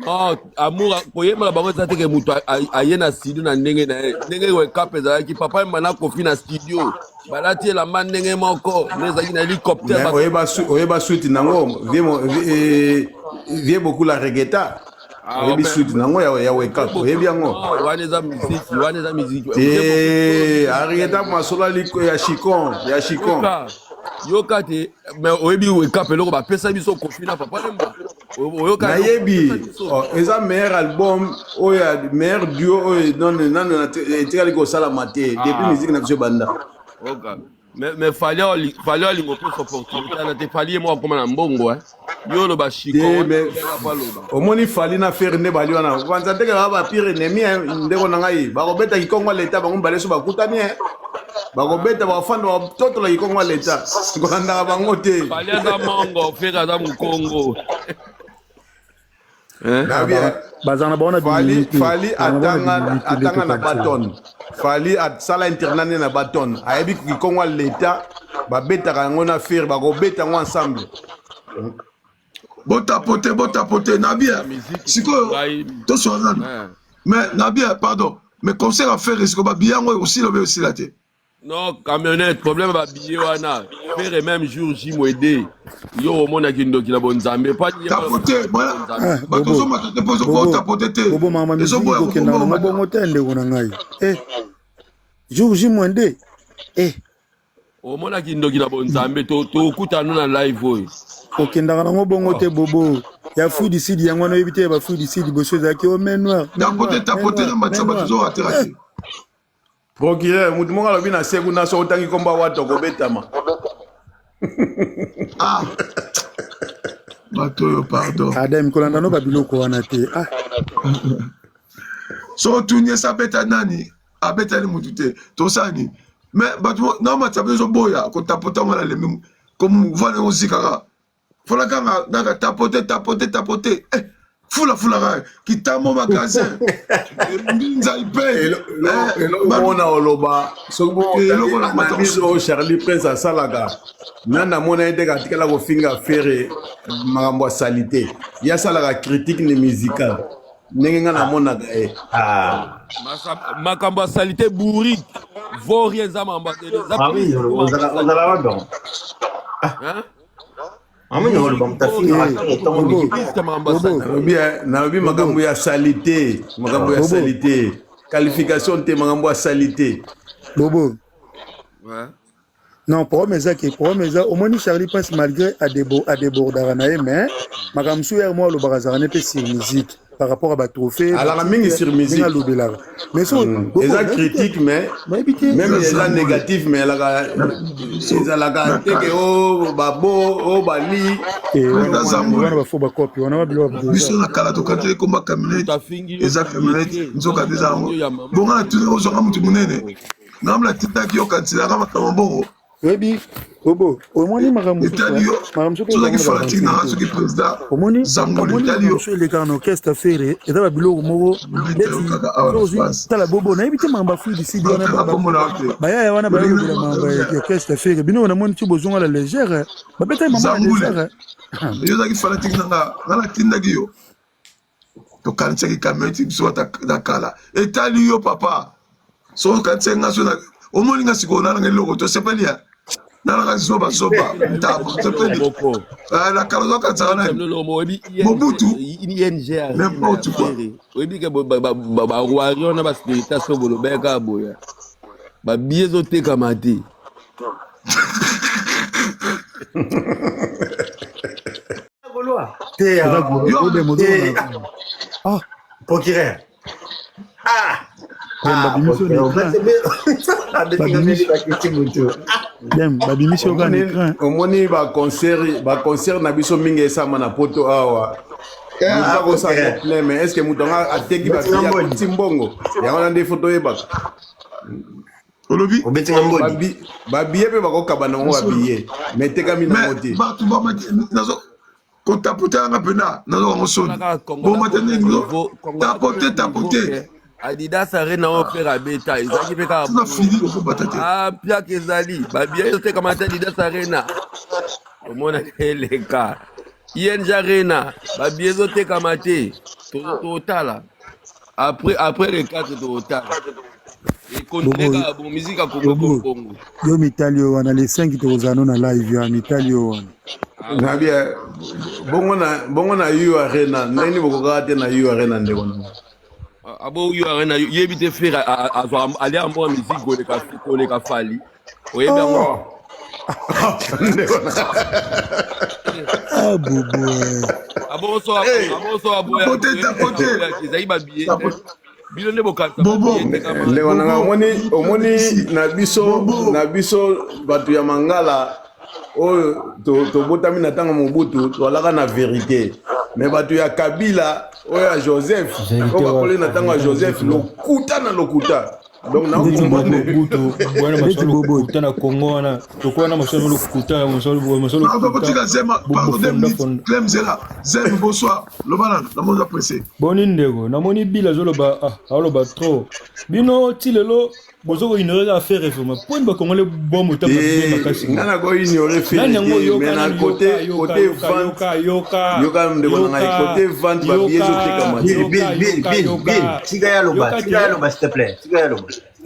Non, amour, koyeba bango tata ke mutu aye na studio na ndenge na ye. Ndenge wake up ezalaki papa mana kofi na studio. Balati elamba ndenge moko, nezaki na hélicoptère Mais oyeba suite nango, vie beaucoup la reggaeta. Oyebi suite nango ya wake up, oyebi yango. Wana muziki. Reggaeta masola liko ya Chicon. Yoka te, mais oyebi wake up eloko bapesa biso kofi na papa lemba. Nayebi, eza meilleur album, meilleur duo, non, etikali kosala mate, depuis musique na biso banda. Mais fallait aller opportunité na te fallait moi comme na mbongo yo lo ba chiko omoni fali na faire ne bali wana kwanza teke ba pire ennemi ndeko na ngai ba kobeta kikongo leta bango baleso bakutani ba kobeta ba fanda ba toto la kikongo leta kolanda bango te fallait za mongo fera za mukongo bazana bona fali atanga na baton fali sala internat na baton ayebi kikongo leta babetaka yango na faire bakobeta yango ensemble botapote Nabia sikoyo toswana mais Nabia pardon mais concert à faire est-ce que babiyango aussi la te non camionnette problème babiye wana faire même jour jimwede yo omona kindoki na bonzambe pas tapote voilà batozo matete pozo ko tapote te bobo mama musique kokenda na bongo te ndeko na ngai jour jimwede omona kindoki na bonzambe to kutana na live oyo okendaka nango bongo te bobo ya fudi sidi yango na yebite ba fudi sidi boso ezalaki o main noir tapote na matsa batozo atera procureur mutu moko alobi na seku na so otangi komba wato kobetama bato oyo pardon adam kolanda no babiloko wana te so otuni esa abeta nani abetani mutu te tosani mais bato na matsa bezo boya kotapota ngana lemi comme vale ozikaka fola kanga naka tapote fula kaka kitamo magasin nzali pe mona oloba sokiso Charlie Prince asalaka nana mona ete katikala kofinga fere makambo ya salite ye asalaka critique ne musical ndenge nga namonaka makambo ya salite bourrique vaurien eza nalobi makambo ya salite qualification te makambo ya salite bobo non problème eza omoni Charlie Prince malgré adébordaka na ye mais makambo mosusu ere moko alobaka azalaka ne mpe sur musique par rapport à batrophée alaka mingi sur musique alobelaka mais eza critique mais même eza négatif mais ezalaka teke o babo o bali wana bafo bakopi wana biso na kala tokateli komba camionete eza camionete nzoka te eza yango bonga na tuni ozwanga motu monene ngamla titaki yo kantiselaka makambo bongo oyebi bobo omoni makambo sozaki fanatique nanga soki président zangolimoso elekaka na orchestre fere eza babiloko moko tala bobo nayebi te makambo afui disidi wana bayaya wana bayolobela makambo ya orchestre fere bino namoni ti bozonga la légère babetaki mama ya légère yo ozaki fanatique nanga nga natindaki yo tokanisaki kameti biso na kala etali yo papa so okanisaki nga so omoni nga sikoyo nananga eloko tosepeli ya nananga zoba ntabo sepeli na kala zokanisaka na mobutu n'importe quoi oyebi ke barwari wana baspiritation bolobeka boya babie ezotekama te procureur omoni baconcert na biso mingi esama na poto awa akosala plein mais est ce que moto anga ateki babiya mbongo yango na nde foto oyebaka olobi babiye mpe bakokaba nango babiye mais etekami nango te kotapote yanga mpena nazokango soni bomata ndenge tapote Adidas arena opera abeta ezaki mpe kaka piaka ezali babia ezotekama te Adidas arena omona eleka ING arena babia ezotekama te Total. Après les 4 Total. Et continuer à bon musique à Congo. Yo mitalio wana les 5 tozano na live ya mitalio wana. Na bien bongo na yu arena nani bokokate na yu arena ndeko na. Abo yu arena yebite faire aller en bonne musique ko ka fali. Oye bien moi. Ah bobo. Abo so abo. Côté. Ils ba billet. Bilone bokata. Bobo. Ndeko na omoni na biso batu ya mangala oyo tobotami na ntango mobutu tolaka na vérité mais bato ya kabila oyo ya joseph oyo bakoli na ntango ya joseph lokuta na lokuta donc nakuta na Congo wana tokuwa na masolo lokuta na masolo bonsoir lobana na moza pressé boni ndeko namoni bila zoloba aloba trop bino tilelo bozoko ignorer affaire réforme point ba congolais bon moto ba makasi ngana ko ignorer fait mais na côté vente yoka ndeko na côté vente ba biezo tekama Bill tiga ya loba s'il te plaît s'il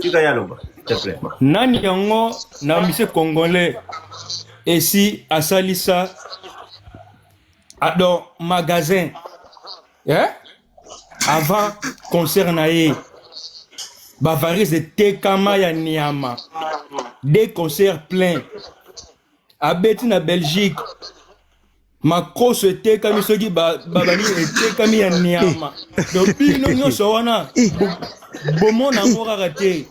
te plaît nani yango na monsieur congolais et si asalisa dans magasin avant concert na ye Bavaris de Tekama ya Niama. Des concerts pleins. Abeti na Belgique. Macron se Tekami soki babani Tekami ya Niama. Donc bino nyonso wana bomon nango raté.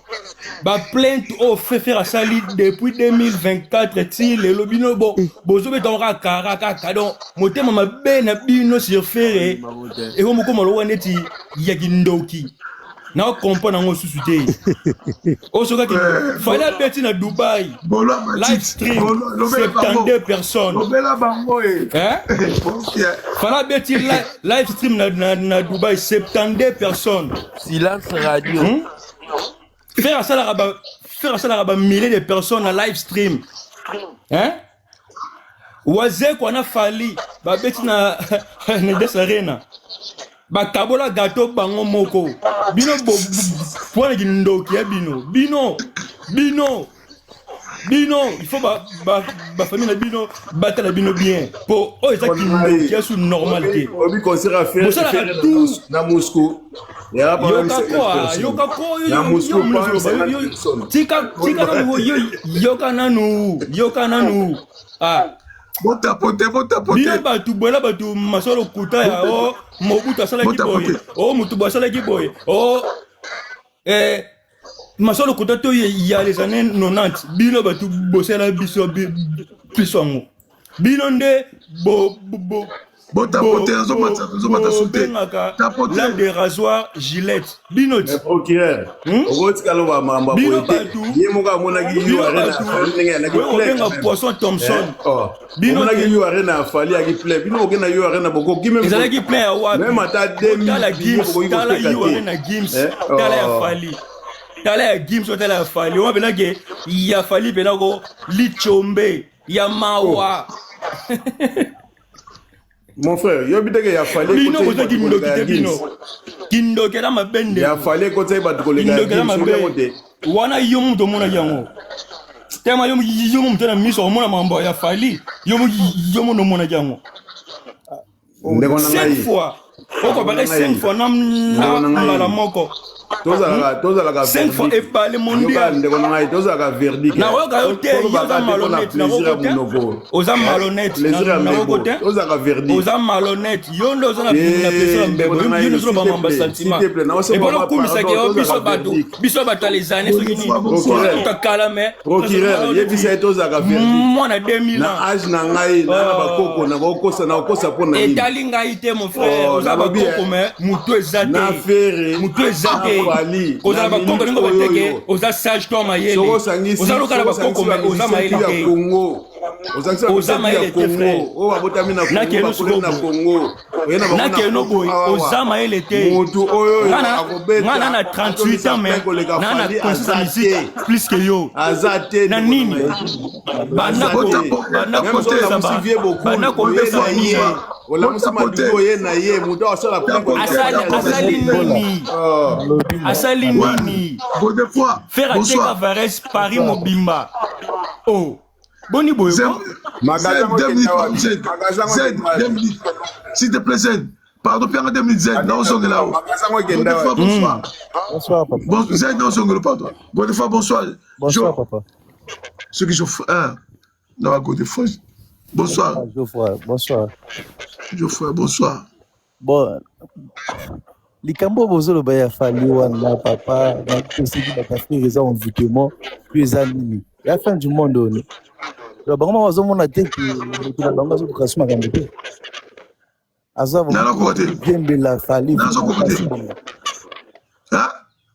Ba plainte au fait faire sali depuis 2024 ti le lobino bo bozo betonga karaka donc motema mabe na bino sur faire et ko moko malo waneti ya kindoki. Na comprendre ngo susute osoka ki fala beti na Dubai live stream 72 personnes fala beti live stream na Dubai 72 personnes silence radio faire ça là milliers de personnes na live stream waze ko na fali ba beti na Des Arena bakabola gâteau bango moko bino pour les ndoki ya bino il faut ba famille na bino batala bino bien pour eux ça qui ndoki ya sous normalité obi concert à faire na Moscou ya pas yoka tika yoka nanu Botapote. Bino batu bola batu masolo kuta ya mobutu asala kiboye mutu basala kiboye masolo kuta to ya les années 90 bino batu bosela biso bino nde Botapote nzomata sauter tapote la de rasoir Gillette bino mais procureur oti kaloba mamba boite yemoka mona gi yu arena ndenge na ki poisson Thompson bino na gi yu arena fali ya ki play bino okena yu arena boko ki même ezala ki play wa même ata 2000 tala yu arena Gims tala ya fali tala ya Gims tala ya fali wa benage ya fali benako lichombe ya mawa mon frère yo biteke ya fali bino ko bino kindoke la mabende ya fali ko tsayi batu ko lega Gims wana yo muto mona yango tema yo muto na miso mona mambo ya fali yo mona yango ndeko na ngai 5 fois oko ba 5 fois na la moko tozalaka 5 fois et pas le mondial ndeko na ngai tozalaka verdict na oka yote yoza malhonnête na oza malhonnête na okote tozalaka verdict oza malhonnête yo ndo oza na personne mbebo yo ndo ba mamba sentiment et pour le coup ça que biso bato les années soki ni to kala mais procureur yebisa tozalaka verdict moi na 2000 na âge na ngai na bakoko na kokosa pona et tali ngai te mon frère oza bakoko mais mutu ezate na fere mutu ezate oza bakoko ningo bateke oza sage to mayele oza lokala bakoko mais oza mayele te Ozama il était frère. Nakeno boy, Ozama il était. Nana na 38 ans mais nana conscience musique plus que yo. Na nini? Bana ko asali nini faire attaquer Alvarez Paris Mobimba oh boni boyo Z 2 minutes s'il te plaît Z pardon Pierre 2 minutes Z non on là bonsoir bon Z non on pardon bonne fois bonsoir papa ceux qui sont non à côté fois bonsoir Geoffroy bonsoir bon likambo bozolo ba ya fali wana papa na tosiki ba kafiri eza envoûtement plus animi la fin du monde on la bango bazo mona te ki la bango zo kasuma kambe te azavo zembe la fali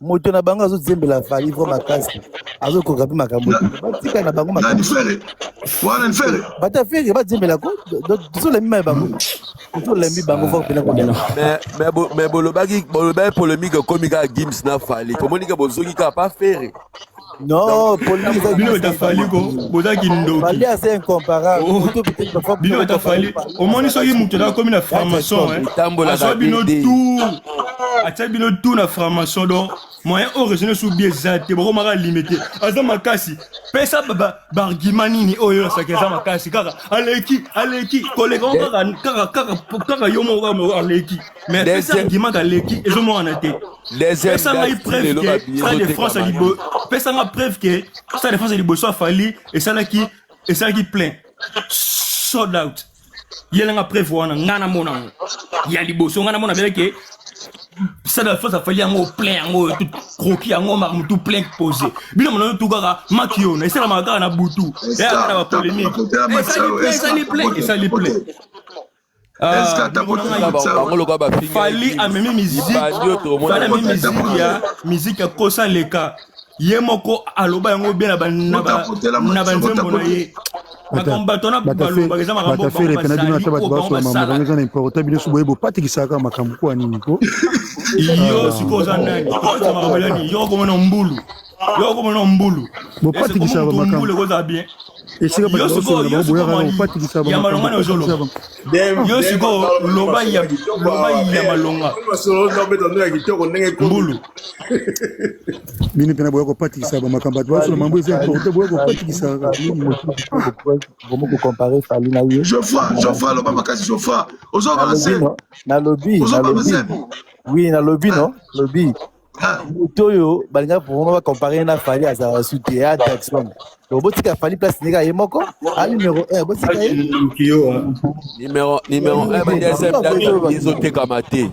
moto na bango zo zembe la fali vo makasi azo koka pe makambo batika na bango makasi wana nfere bata fere ba zembe la ko zo la mima bango mais bolobaki polémique comique à Gims na fali pomoni ka bozoki ka pas faire non polémique bino ta fali ko bozaki ndoki fali assez incomparable bino ta fali au moins so yi muto da komi na franc-maçon aso bino tout atia bino tout na franc-maçon donc moyen original sous bien zate boko maka limité aza makasi pesa baba bargima nini oyo sakeza makasi kaka aleki koleka kaka yo mo aleki mais pesa bargima aleki ezo mo anate pesa ngai preuve que ça de France à libo pesa nga preuve que ça de France à libo soit fali et ça qui plein sold out yelenga preuve wana ngana mona ya liboso ngana mona beleke ça de force a fallu en plein en tout croquis en marme tout plein posé bien mon tout gars makio na ça ma gars na butu et na ba polémique ça les plaît est-ce que t'as pas fali a même musique ya kosa leka yemoko aloba yango bien na ba nzembo na ye batafere pena bino ata bato basoma makambo eza na importa bino soboye bopatikisaka makambo kwa nini ko yo sikoza nani makambo nani yo komona mbulu bopatikisaka makambo koza bien esika bato basoma boyaka bopatikisaka makambo yo siko loba ya malonga mbulu bino pena boyaka kopatikisaka makambo bato basoma mambo eza importa boyaka kopatikisaka comment vous comparez Fali na ye Geoffroy loba makasi Geoffroy ozoba na scène na lobby oui na lobby non lobby toyo balinga pour on va comparer na Fali à sa soutien à Jackson to botika Fali place nega ye moko a numéro 1 botika numéro 1 ba deuxième dame izote kamate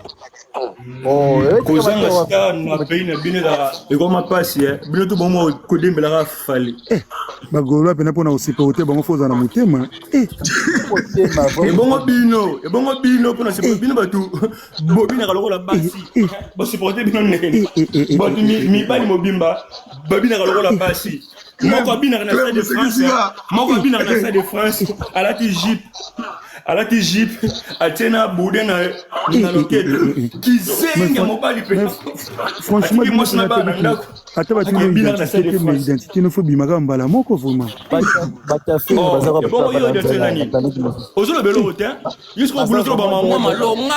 oh kozanga star na pays na bino da ekoma pasi bino to bomo kodembela Fali bagolo pena pona osipote bango foza na mutema ebongo bino pona se bino batu bobina kalokola basi bo supporter bino nene bo mi bali mobimba babina kalokola basi moko bina na stade de France de France à la Jeep atena bude na loket kizenga mobali pe franchement ata batino identité no fobi makamba mbala moko vraiment batafe bazaka bon yo de tenani ozolo belo hotel jusqu'au boulot ba maman malonga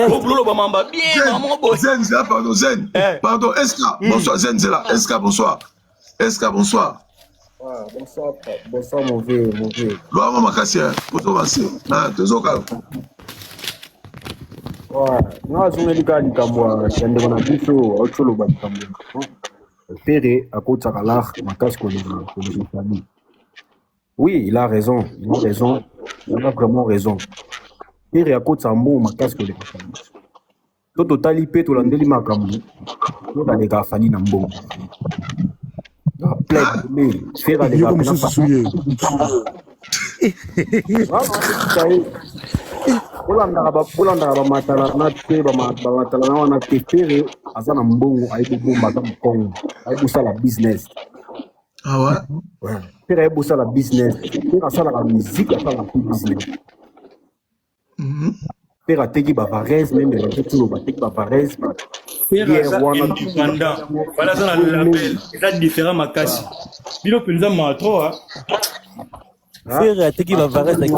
au boulot ba maman bien maman bo Zen pardon Zen pardon Eska bonsoir Zen c'est là Eska bonsoir bonsoir mon vieux Loa makasi pour toi passer tozoka non azongelika likambo yandeko na biso aotoloba likambo pere akotaka lar makasi koleka famille oui il a raison il a vraiment raison pere akotaka mbo makasi koleka famille to totali mpe tolandeli makambo tozaleka fali na mbongo faire des Bolanda bamatala na te bamatala na wana te fere aza na mbongo ayi kobomba ata mokongo ayi kosala business ah ouais Père a bossé la business. Père a ça la musique, a ça la business. Père a teki Bavarese, même les gens qui ont teki Bavarese. Père indépendant. Voilà ça la label. C'est différent makasi. Bilo penza matro hein. Frère a teki Bavarese avec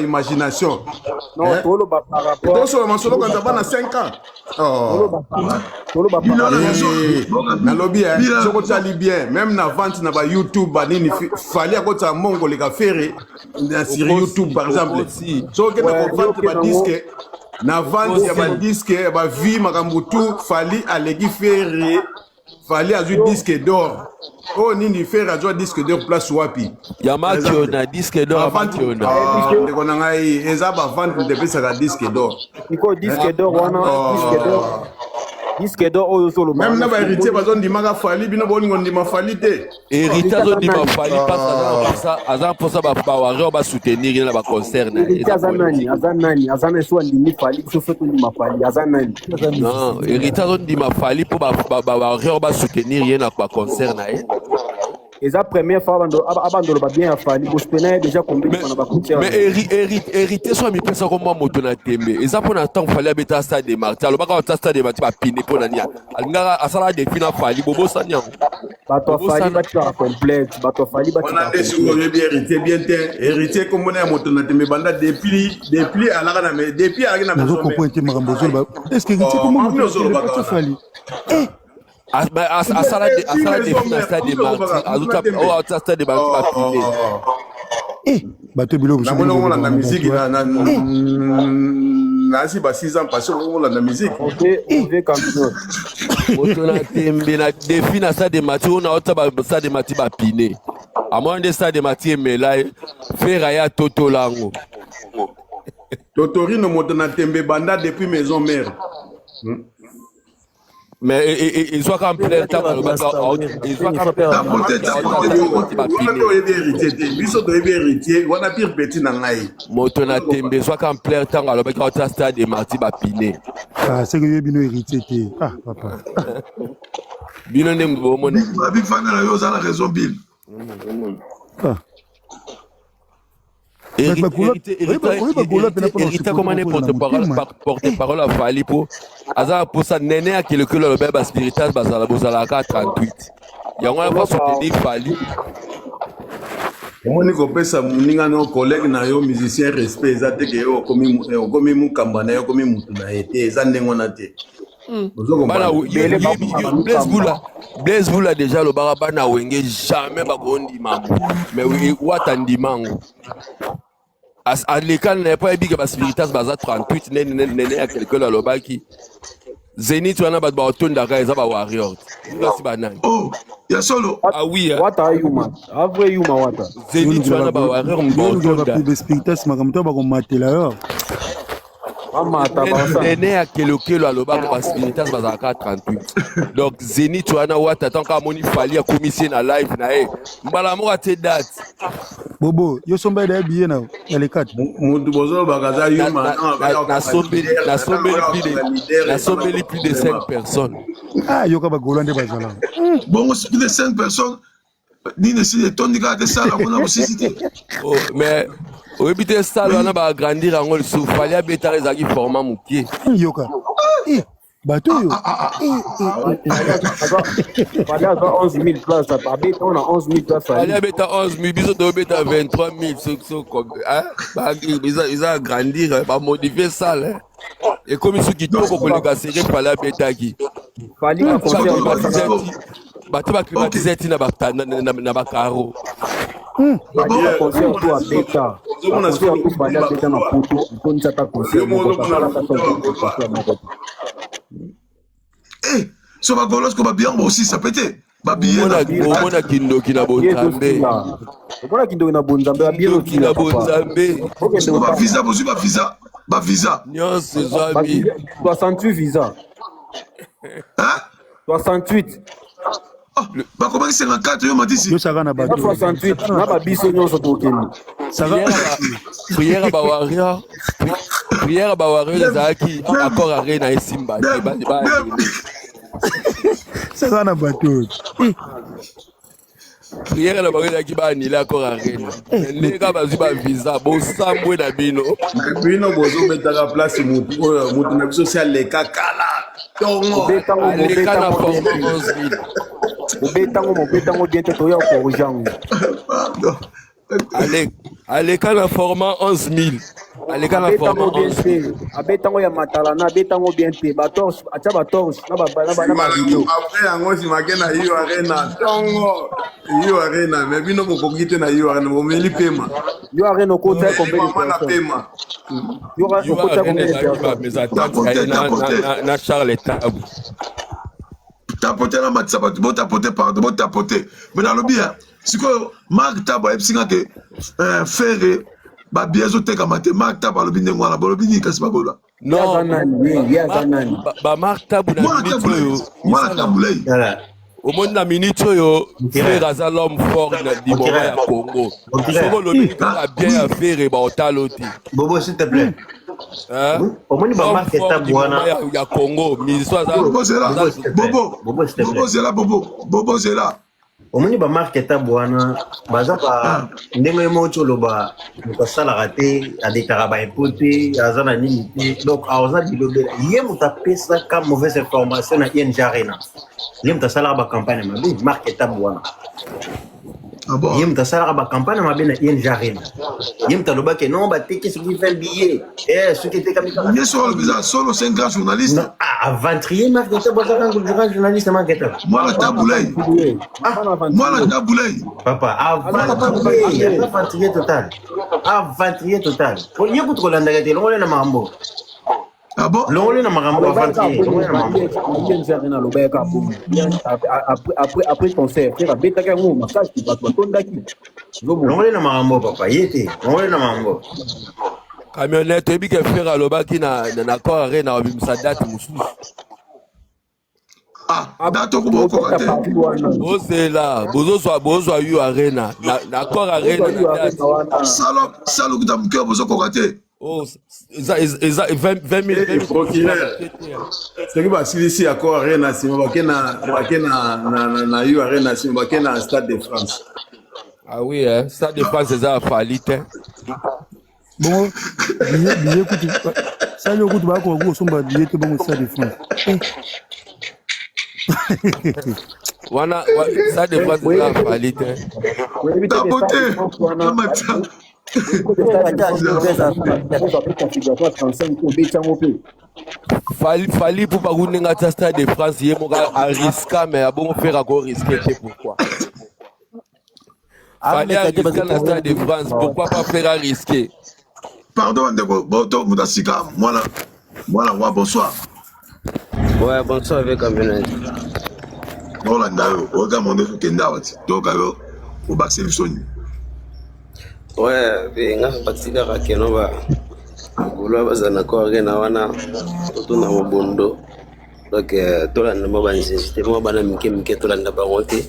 imagination. Non, tout le par rapport. Sur le masolo quand t'as 5 ans. Oh. Na lobby, je côté bien. Même na vente na ba YouTube, nini fallait à côté mongo les faire sur YouTube par exemple. So que na vente ba disque, na vente ya ba disque, ba vie makambutu fallait aller faire. Fallait à du disque d'or. Oh, nini faire à disque d'or place wapi. Yamakio na disque d'or. Yamakio na. On a eu ezaba vente de pesa ka disque d'or. Iko disque d'or wana disque d'or. Disque d'or oyo solo. Même na ba héritier bazon di maga fali bino bolingo ndi mafalité. Héritier zo di mafali passe azan pour ça ba warrior ba soutenir na ba concert na. Azanani so ndi fali so fait ndi mafali azanani. Non, héritier zo di mafali pour ba warrior ba soutenir na ba concert na. Et la première fois, avant de bien faire, je déjà combien de mais hériter soit mi pesa comme moi motona tembe. Et ça pour l'instant fallait habiter stade de Marti. Alors pas quand stade de Marti va piner pour nania. Alingara asala de fina fali bobo sanya. Bato fali bato complète, bato fali bato. On a des sous bien hérité bien hérité comme on est motona tembe banda depuis à la gana mais depuis à la maison. Est-ce que hérité comment on fali? Asala de fina stade de Marti. Azuta au stade de Marti va piner. Bato bilo on la musique na si ba 6 ans passé on la musique. On veut campion. Motona tembe na défi na stade de Marti on a autre stade de Marti va piner. À moins de stade de Marti mais là faire ya toto lango. Totori no motona tembe banda depuis maison mère. Mais il soit comme plein temps il soit comme Motona tembe soit comme plein temps alors que au stade de Marti va piner. Ah c'est que bino héritier té. Ah papa. Bino ndem bo mona. Big fan na yo za la raison Bill. Ah. Hérité comme un porte-parole à Falipo. Aza pour ça néné à quelque le bébé spirituel bazala bozala 38. Ya ngwana pas soutenir Fali. Moni ko pesa muninga no collègue na yo musicien respect ezate ke yo komi mukamba na yo komi mutu na été ezande ngona te. Bana Blaise Boula déjà le barabana wenge jamais ba kondi mambo. Mais watandi mango. À l'école n'est pas ébique spiritas baza 38 néné à quelqu'un là le baki Zénith wana ba autonome d'aka eza ba warrior si banani oh ya solo ah oui wata yuma avre yuma wata Zénith wana ba warrior mbondo ba spiritas makamto ba ko matela yo néné à quelqu'un là le baki spiritas baza 38 donc Zénith wana wata tant ka moni fali a commission na live na mbala mo ate date Bobo, yo somba da biye na les 4. Mutu bozo bakaza yuma na sombeli plus de 5 personnes. Ah, yo ka ba golande bazala. Bon, plus de 5 personnes. Ni ne si tondika de ça là on a aussi cité. Oh, mais au habiter ça là on va grandir en le sous fallait habiter les agis format mukie. Yo ka. Bateau yo. Fallait avoir 11 000 places. On a 11 000 places. Fallait habiter 11 000, bisous de habiter 23 000. Hein? Ils ont grandir, pas modifier ça là. Et comme ils sont qui tombent pour les casser, fallait habiter qui. Fallait Bateau va climatiser na ba caro. Concert tout à bêta. Concert tout fallait habiter na photo. On ne sait pas concert. Eh, so ba golos ko ba bien aussi ça pété. Ba bien Mona kindo kina botambe. Voilà qui donne un bon Zambé à bien Qui na bonzambe. Ba visa, bozu ba visa. Ba visa. Nyon se zami. 68 visa. Hein? 68. Ba comment 54 yo matisi? Yo saka na bato. 68. Na ba biso nyonso tokende. Prière ba warrior. Prière ba warrior ezalaki accord arena esimba. Saka na bato. Prière na bango ezalaki baanile accord arena. Ndenge bazwi ba visa bosambwe na bino. bino bozobetaka place motu oyo motu na biso si aleka kala tongo Aleka na format 11 Mobetango bien te toya corriger yango. Pardon. 000. Aleka na format 11 000. Aleka na format 11 000. Abetango ya matalana, abetango bien te. Batorche, acha batorche, na malamu après yango simake na yo arena tongo yo arena mais bino bokoki te na yo arena bomeli pema yo arena okota combien de na personnes? pema Yo okota combien de personnes? Mes attentes na Charles Tabu. Tapoter na matisa bato bo tapoter pardon bo tapoter mais na lobi hein siko Mark Tabo epsinga ke Ferré ba biezo teka mate Mark Tabo lobi ndengo na bolobi ni kasi bakola Non, ba Mark Tabu na minute oyo. Mwana Tabulei. Au monde na minute oyo, Frère aza l'homme fort na Dimora ya Congo. Soko lobi ka bien ya Ferré ba otalote. Bobo s'il te plaît. Hein? Au moins ba Mark Tabu wana ya Congo, miso aza. Bobo zela. Bobo. Bobo zela bobo. Bobo zela. omoni bamarke tabu wana baza ba ndenge moko loba mokosalaka te adeklara baimpo te aza na nini te donc aoza bilobela ye moto apesaka mauvaise information na ING Arena ye moto asalaka bacampagne mabe marke tabu wana ye moto asalaka bacampagne mabe na ING Arena ye moto alobaki non bateki soki 20 billets soki etekami ye solo c'est un grand journaliste aventurier marke tabu azaka grand journaliste marke tabu mwana tabulei mwana tabulei papa aventurier total aventurier total ye kutu kolandaka te longole na makambo ah bon longole na makambo aventurier longole na makambo après concert frère abetaka yango makasi bato batondaki longole na makambo papa ye te longole na makambo camionnette ebi ke frère alobaki na corps arena wabimisa date mosusu date okoboko te bozela bozwa yo arena na corps arena na date salo kuta moke bozokoka te eza 20 000 procureur soki basilisi accord arena nsima bake na yo arena nsima bake na stade de France. Ah oui, stade de France eza afali te bongo biye kutu sali okutu bakoka kosomba biye te bongo stade de France wana stade de France eza afali te tabote fali mpo bakundenga tia stade de France ye moko ariska mais abongo fera ko riske te pourquoi fali ariska na stade de France pourquoi pas faire risquer pardon ndeko boto mutasika mwana wa bonsoir ouais bonsoir avec camionnette olanda yo oga monde kenda wati toka yo obakse bisoni ouais be nga batika ka keno ba golo bazana ko arena wana totuna mobondo donc tolanda mo ba necessité mo bana mike tolanda ba wote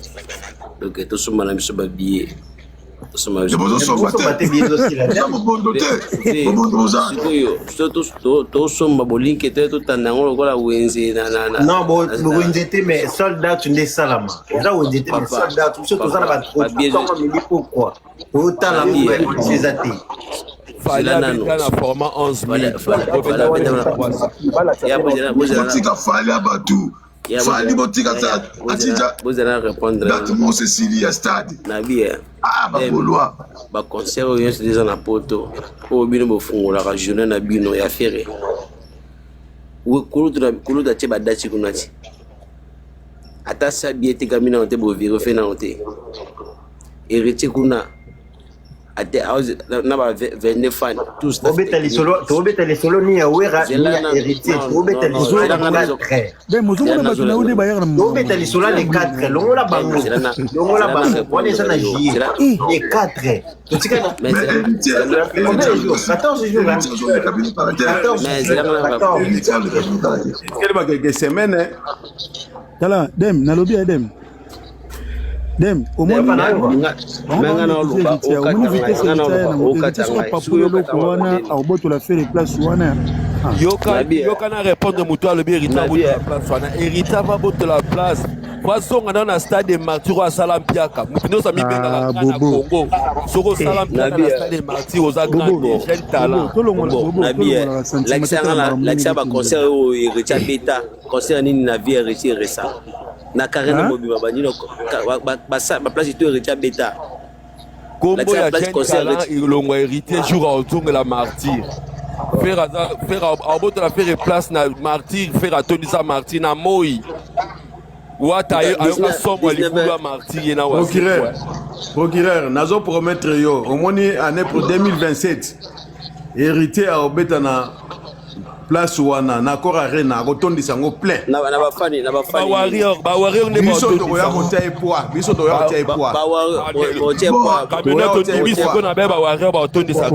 donc tosuma na biso ba billet tosuma biso tosomba bolinke te totanda ngo lokola wenze non bowenze te mais soldat nde salama eza wenze te mais soldat biso toza na bato pourquoi otala eza te fali abeta na format 11 000 botika fali ya bato fali botika atija bozala répondre date mo Cécilie ya stade na bien bakolwa baconcert oyo nyonso eza na poto oyo bino bofungolaka journée na bino ya fere kulutu atie badati kuna ti ata sabi etekami nano te bovérifie nano te héritier kuna na ba 29 fans tous Tobeta les solo ni awera ni héritier. Tobeta les solo les 4. Ben mozomona bato na ode bayar na Tobeta les solo les 4. Longola bango. Longola bango. Prenez ça na juillet. Les 4. mais Combien de jours? 14 jours. 14. Quelle va quelques semaines tala dem nalobi ya dem au moins la faire les places yoka na répondre mutu alobi hérita boto la place wana hérita va boto la place kwasonga na stade de martyr à salampiaka mutu nyonso mibengaka na Congo soko salampiaka na stade de martyr oza grand jeune talent lakisa ba concert o hérita beta concert nini na vie héritier récent na carrière mobile banino ba place to héritier beta kombo ya jeune talent ilongwa héritier jour à autour la martyr faire aboto la faire place na martyr faire atoni sa martyr na moi wata ayoka somo likulu ya martyr yena wa procureur nazo promettre yo omoni année pour 2027 héritier a obeta na place wana na kora rena akotondisa ngo plein na bafani ba warrior ne biso to ya kotia poids ba warrior kabineto biso ko na beba warrior ba otondisa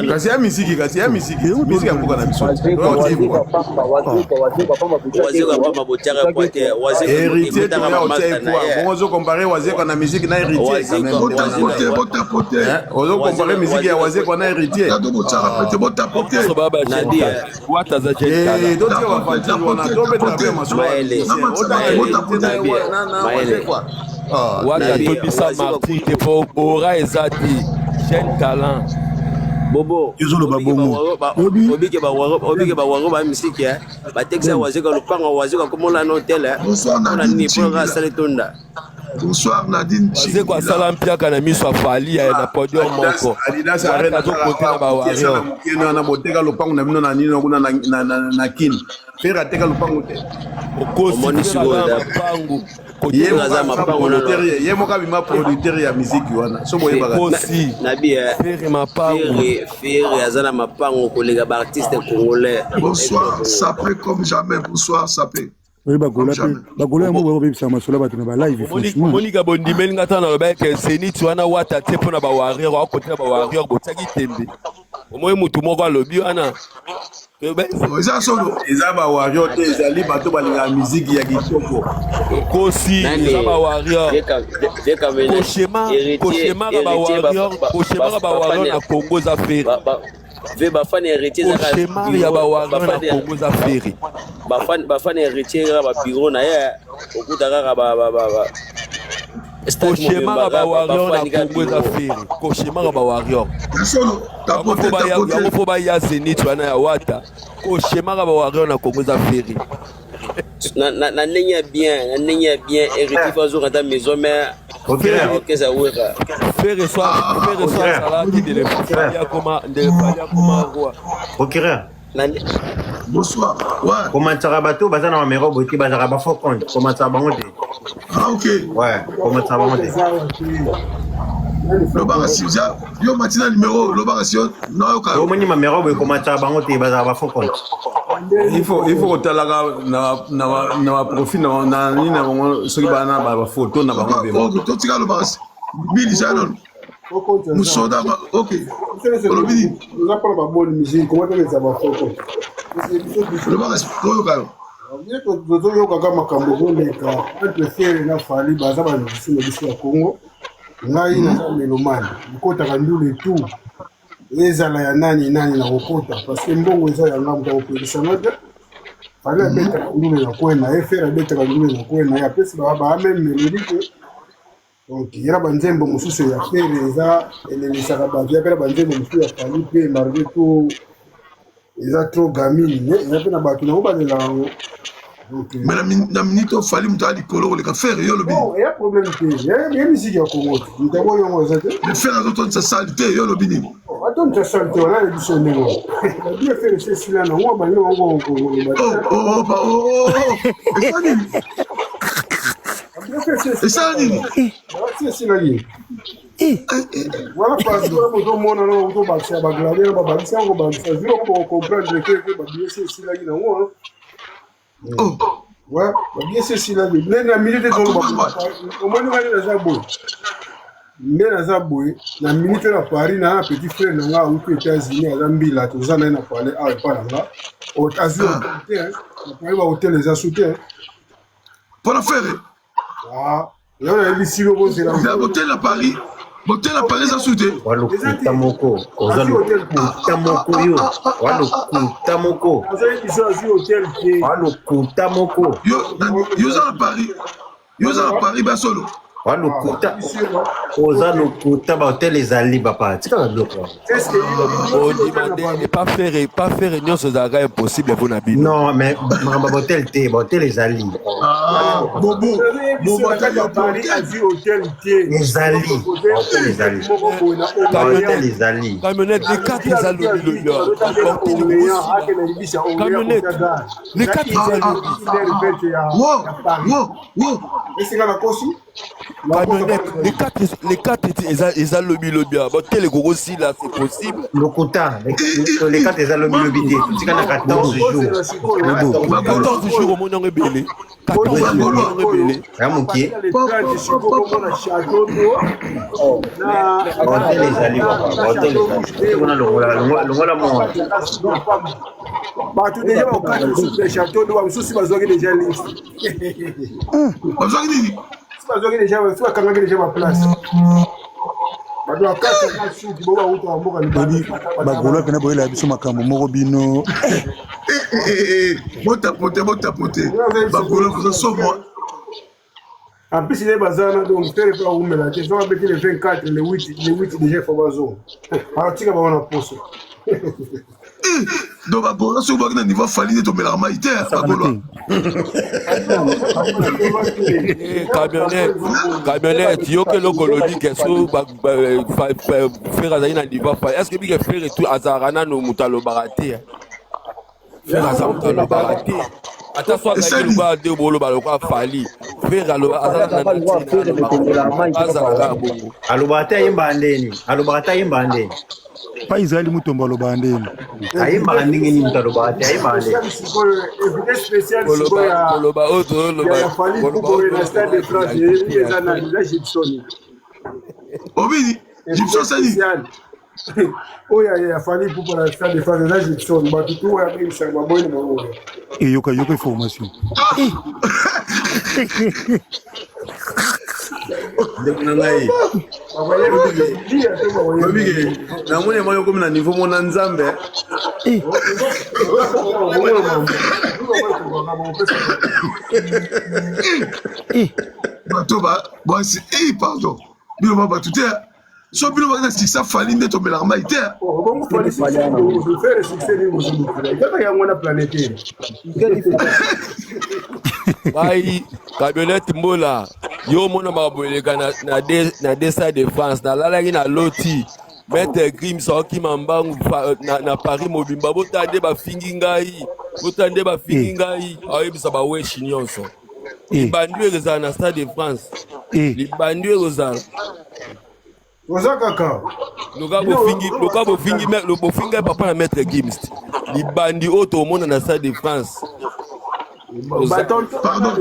kasi ya miziki ya mboka na biso wazeka pamba botiara poite wazeka héritier to ya kotia poids ozo comparer wazeka na musique na héritier quand même ozo comparer musique ya wazeka na héritier watotobisa martyr te po ora eza te jeune talent bobo obike bawango ba misiki batekisa wazeka lupanga wazeka komola na hotel na nini po asali tonda Bonsoir Nadine. C'est quoi ça l'ampiaka na miso afali na podium moko. Adidas arena to kotela ba warrior. Kino na boteka lopango na bino na nino kuna na kin. Fera teka lopango te. Okosi lopango. Ye moka bima producteur ya musique wana. So boye baka. Na bien. Fere mapango. Fere azana mapango kolega ba artiste congolais. Bonsoir, Sapé comme jamais. Bonsoir Sapé. Oui, bagola mo bebisa masola bato na ba live franchement. Monika bondimeli ngata na loba ke Zenith wana wata te pona ba warrior wa kotela ba warrior botaki tembe. Omoye mutu moko alobi wana. Eza solo eza ba warrior te ezali bato balinga musique ya kitoko. Kosi eza ba warrior. Koshema ba warrior na Congo za feri. Ve bafani héritier ya ba warrior na Congo za feri. Bafani héritier ba bureau na ye okutaka ba koshema ba warrior na Congo za feri. Koshema ba warrior. Fo ba ya Zenith wana ya wata. Koshema ba warrior na Congo za feri. Na nenya bien héritier fazo kata maison mais okeza weka faire soit salade de l'effalia comme roi. Procureur. Bonsoir. Ouais. Comment ça rabato bazana na mero boti bazara ba faux compte. Comment ça bango de? Ah OK. Ouais, comment ça bango de? Le barasia, yo matina numéro le barasia non yo ka. Yo moni ma mero boy comment ça bango te bazara ba faux compte. Il faut talaga na profil na ni na bango soki bana ba photo na bango be. Oh, to tika le barasia. Billy Shannon. Musoda OK. Le Billy, nous appelons pas bonne musique, comment tu les as pas fait? Le barasia, yo ka. Bien que nous yo kaka makambo leka, entre faire na fali baza ba musique biso ya Congo. Ngai na melomane, ukota kandule tu. Ezala ya nani na ukota parce que mbongo eza ya ngambo kwa polisi ngata. Fala beta kandule na kwena, efera beta kandule na kwena ya pesa ba même melodie. Donc il y a banzembo mususu ya fereza elelisaka badia pela banzembo mususu ya falipe marge tout eza trop gamine ne pe na bato na obalela ngo mais na minute fali mutali koloro le ka faire yo lobi il y a problème te il y a musique ya Congo ndabo yo ngo zate mais faire autant de saleté yo lobi ni attends de saleté on a le biso ndego la bien faire c'est cela na moi ba yo ngo c'est ça nini c'est cela nini Voilà parce que moto mona no moto bakisa baglavier babakisa ngo bakisa zero pour comprendre que babie c'est là il ngo oh ouais babie c'est là mais na minute de au moins na za boy mais na za boy na minute na Paris na petit frère na nga aux États-Unis à Zambia to za na parler à pas là au azur hôtel na Paris ba hôtel les a sauté pour la faire ah là on a ici le bon c'est là hôtel à Paris. Motel à Paris a sauté. Walukuta moko. Walukuta moko yo. Walukuta moko. Walukuta moko. Yo za à Paris. Yo za à Paris ba solo. Walukuta. Oza lukuta ba hotel ezali papa. Tika na bloc. On demande pas faire union ce zaga impossible pour Nabi. Non mais ma hotel te, ba hotel ezali. Bobo à Paris a dit hôtel te. Ezali. Hotel ezali. Hotel ezali. Camionnette les 4 ezali le camionnette les 4 ezali. Wow. Et c'est là la cosi. Les 4 ezali le bilobia. Bon tel gros si là c'est possible. Lokuta les 4 ezali le bilobité. Tika na 14 jours. 14 jours au monde rebelle. 14 jours rebelle. Ramuki. Hotel ezali papa. Hotel ezali. On a le monde. Bah tout déjà au cas de les châteaux nous aussi bazoki déjà liste. Bazoki nini? Bazoki déjà soit quand déjà ma place. Bado akata na shuti boba uto amboka ni babi bagolo pena boyela biso makambo moko bino Botapote. Bagolo vous sommes en plus il est bazana donc faire pas où mais là tu vas mettre le 24 le 8 déjà faut bazo. Alors tu vas voir la poste. Donc bagolo sur bagna niveau fali de la maïté bagolo. Camionnette yo que lokolobi que so faire azali na niveau est-ce que bien faire tout azarana no mutalo barate faire azarana mutalo barate ata so azali ba de bolo ba lokwa fali faire azarana na azarana bongo alobata yimba ndeni pa Israeli mutombo aloba ndeni ayimba ndingi ni mtalobata ayimba ndeni Invité spécial koloba oto loba koloba na stade de France les analyses Gibson Obini Gibson sani oh ya fali pour la stade de France là Gibson ba tout ya bien ça ba boy mo et yoka information ngai na mone moyo comme na niveau mon nzambe Voici, pardon. Bino ba tout so bino ba si ça fali ndeto melarma ite. Bon fali faire succès ni muzimu. Kaka ya mwana planète. Bye, camionnette mbola. Yo mona maboleka na desa de France na lalaki na loti. Maître Grim soki mambangu na Paris mobimba botande ba fingi ngai. Ayebisa ba weshi nyonso. Libandu ezala na stade de France. Libandu ezala. Oza kaka. Loka bofingi papa na Maître Gims. Libandi oto omona na stade de France. Pardon,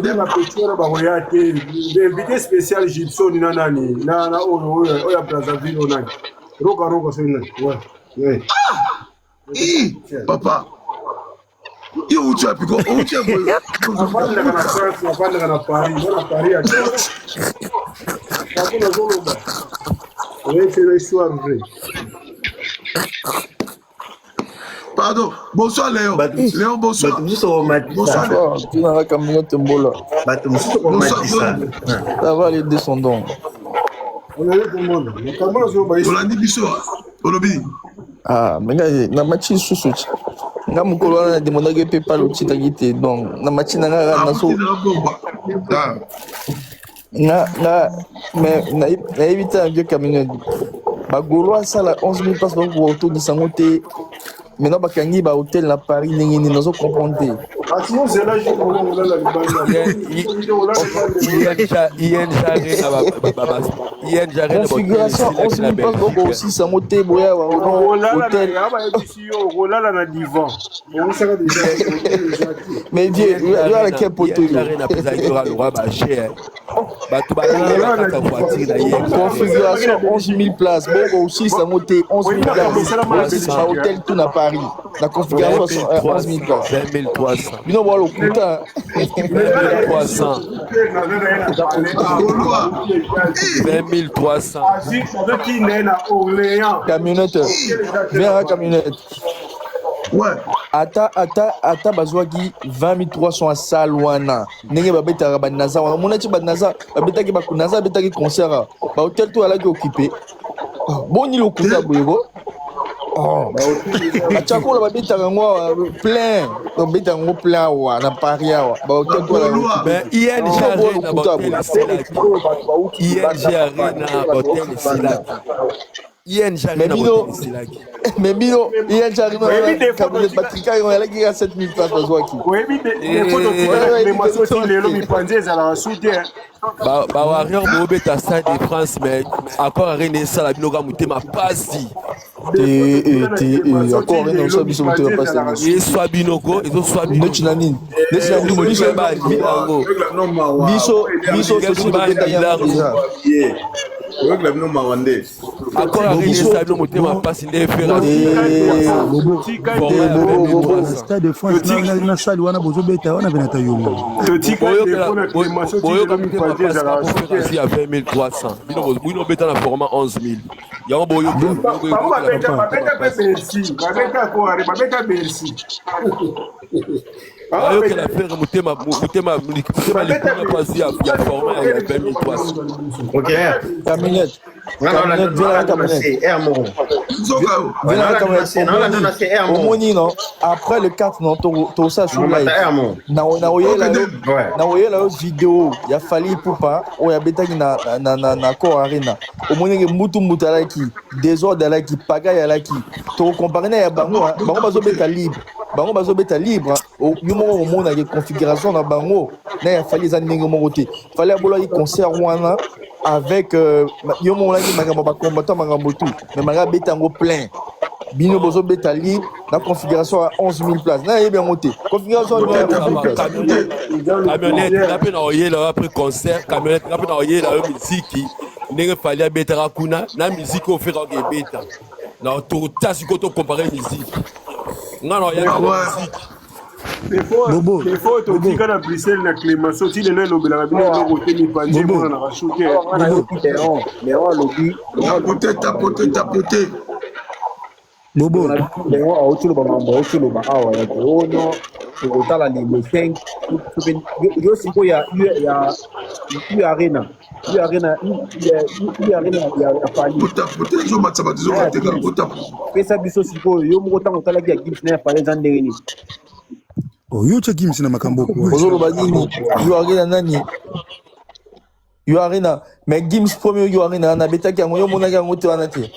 la petite baroyate, l'invité spécial Gibson nani na oya Brazzaville onani. Roka c'est nani. Ouais. Papa. Yo uchi apiko, uchi apiko. Afanda kana France, afanda kana Paris, na Paris ati. Hakuna zoloba. C'est l'histoire vraie. Pardon, bonsoir Léon. Léon, bonsoir. Bonsoir. Tu n'as qu'à me tombola. Ça va les descendants. On a tout le monde. On a dit biso. Olobi. Ah, mais na machi susu. Nga mukolo wana demandaki pe pa lotita kite donc na machi na nga na so. Mais na éviter un vieux camionneur. Bagolo asala 11 000 places donc pour autour de sangote. Maintenant bakangi ba hôtel na Paris ndenge ni nazo comprendre. Sinon c'est là je configuration 11 000 places donc aussi sango te boya hôtel rolala na divan mais vieux yo ala quel poteau configuration 11 000 places bon aussi sango te 11 000 places à hôtel tout na Paris la configuration 11 000 places 20 300 bino boa lokuta 300 20 300 camionnette vers camionnette Ouais. ata bazwaki 20 300 à salle wana ndenge babetaka banaza wana monaki banaza babetaki bakunaza babetaki concert ba hôtel to alaki occupé boni lokuta boyego bachakola babetaka yango plein babetaka yango plein awa na Paris awa ba hôtel to alaki mais bino ING arrive cabinet batrika yo alaki ka 7 000 places bazwaki bawarrior boobeta stade de France mais encore arena esala bino ka motema pasi encore arena osala biso motema pasi eswa binoko ezoswa neti na nini biso tobeta yango deja oyokela bino mawa nde encore arena esala bino motema pasi nde stade de France na sali wana bozobeta wana venata yongo aussi à 20 300 bino beta na format 11 000 yango boyo ayokela faire motema likuna pasi ya format ya 20 300 Ok. Camionnette omoni non après le 4 non tosa sur live na oyela yo vidéo ya Fally Ipupa oyo abetaki na Cor Arena omoni mutu alaki désordre alaki pagaille alaki tokompare na ya bango bazobeta libre yo moko omonaki configuration na bango na ya Fally eza ndenge moko te Fally abolaki concert wana avec yo monaki makambo bacombattant makambo tout mais makambo beta yango plein bino bozo beta libre na configuration à 11 000 places na yebi yango te configuration camionnette ngape na oyela après concert camionnette ngape na oyela yo miziki ndenge Fally abetaka kuna na miziki oferaka ebeta na totasi ko to comparer miziki ngana oyaka miziki Il faut totika na Bruxelles na Clémenceau ti lelo elobelaka bino eloko te mipanzi mpona na bashuke tapote bobo lengo aotuloba mambo aotuloba awa ya ono tokotala le 5 yo siko ya arena ya Fally pesa biso sikoyo yo moko ntango otalaki ya Gims na ya Fally eza ndenge nini yo tya Gims na makambo ozoloba nini yo arena nani yo arena mais Gims premier yo arena na betaki yango yo monaki yango te wana te